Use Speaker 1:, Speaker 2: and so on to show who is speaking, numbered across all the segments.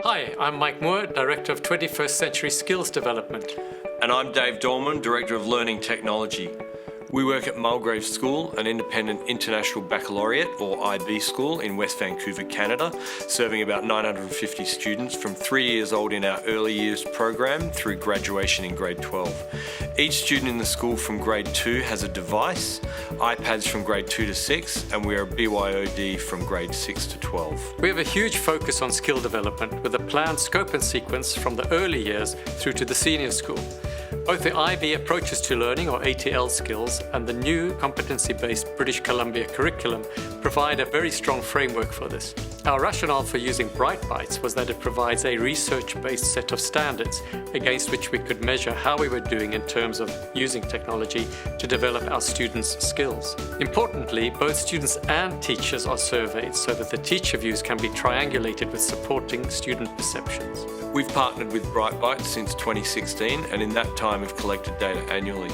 Speaker 1: Hi, I'm Mike Moore, Director of 21st Century Skills Development.
Speaker 2: And I'm Dave Dolman, Director of Learning Technology. We work at Mulgrave School, an independent international baccalaureate or IB school in West Vancouver, Canada, serving about 950 students from 3 years old in our early years program through graduation in grade 12. Each student in the school from grade 2 has a device, iPads from grade 2 to 6, and we are BYOD from grade 6 to 12.
Speaker 1: We have a huge focus on skill development with a planned scope and sequence from the early years through to the senior school. Both the IB Approaches to Learning, or ATL skills, and the new competency-based British Columbia curriculum provide a very strong framework for this. Our rationale for using BrightBytes was that it provides a research-based set of standards against which we could measure how we were doing in terms of using technology to develop our students' skills. Importantly, both students and teachers are surveyed so that the teacher views can be triangulated with supporting student perceptions.
Speaker 2: We've partnered with BrightBytes since 2016, and in that time have collected data annually.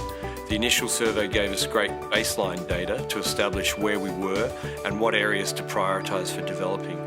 Speaker 2: The initial survey gave us great baseline data to establish where we were and what areas to prioritise for developing.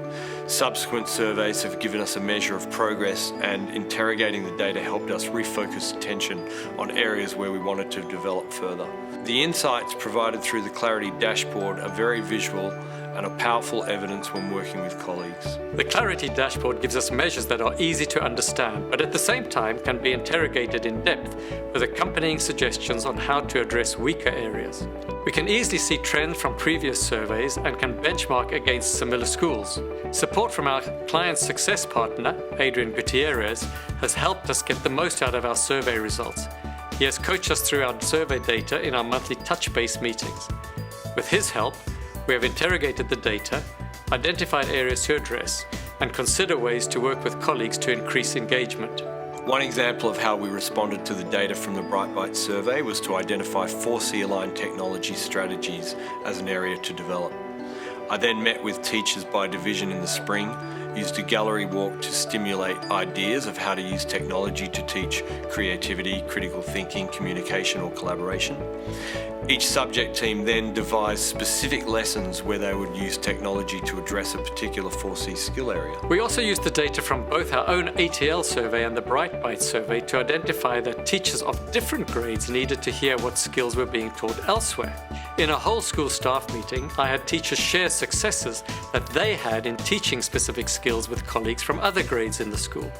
Speaker 2: Subsequent surveys have given us a measure of progress, and interrogating the data helped us refocus attention on areas where we wanted to develop further. The insights provided through the Clarity dashboard are very visual and are powerful evidence when working with colleagues.
Speaker 1: The Clarity dashboard gives us measures that are easy to understand, but at the same time can be interrogated in depth with accompanying suggestions on how to address weaker areas. We can easily see trends from previous surveys and can benchmark against similar schools. Support from our client success partner, Adrian Gutierrez, has helped us get the most out of our survey results. He has coached us through our survey data in our monthly touch-based meetings. With his help, we have interrogated the data, identified areas to address, and consider ways to work with colleagues to increase engagement.
Speaker 2: One example of how we responded to the data from the BrightBytes survey was to identify 4C-aligned technology strategies as an area to develop. I then met with teachers by division in the spring, used a gallery walk to stimulate ideas of how to use technology to teach creativity, critical thinking, communication or collaboration. Each subject team then devised specific lessons where they would use technology to address a particular 4C skill area.
Speaker 1: We also used the data from both our own ATL survey and the BrightBytes survey to identify that teachers of different grades needed to hear what skills were being taught elsewhere. In a whole school staff meeting, I had teachers share successes that they had in teaching specific skills with colleagues from other grades in the school.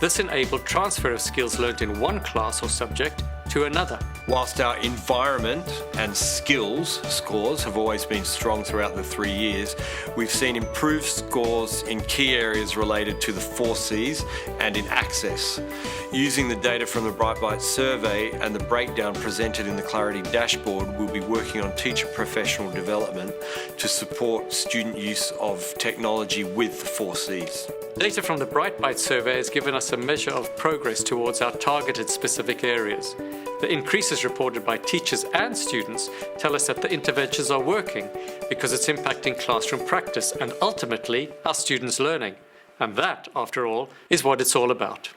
Speaker 1: This enabled transfer of skills learnt in one class or subject to another.
Speaker 2: Whilst our environment and skills scores have always been strong throughout the 3 years, we've seen improved scores in key areas related to the 4Cs and in access. Using the data from the BrightBytes survey and the breakdown presented in the Clarity dashboard, we'll be working on teacher professional development to support student use of technology with the 4Cs.
Speaker 1: Data from the BrightBytes survey has given us a measure of progress towards our targeted specific areas. The increases reported by teachers and students tell us that the interventions are working because it's impacting classroom practice and ultimately our students' learning. And that, after all, is what it's all about.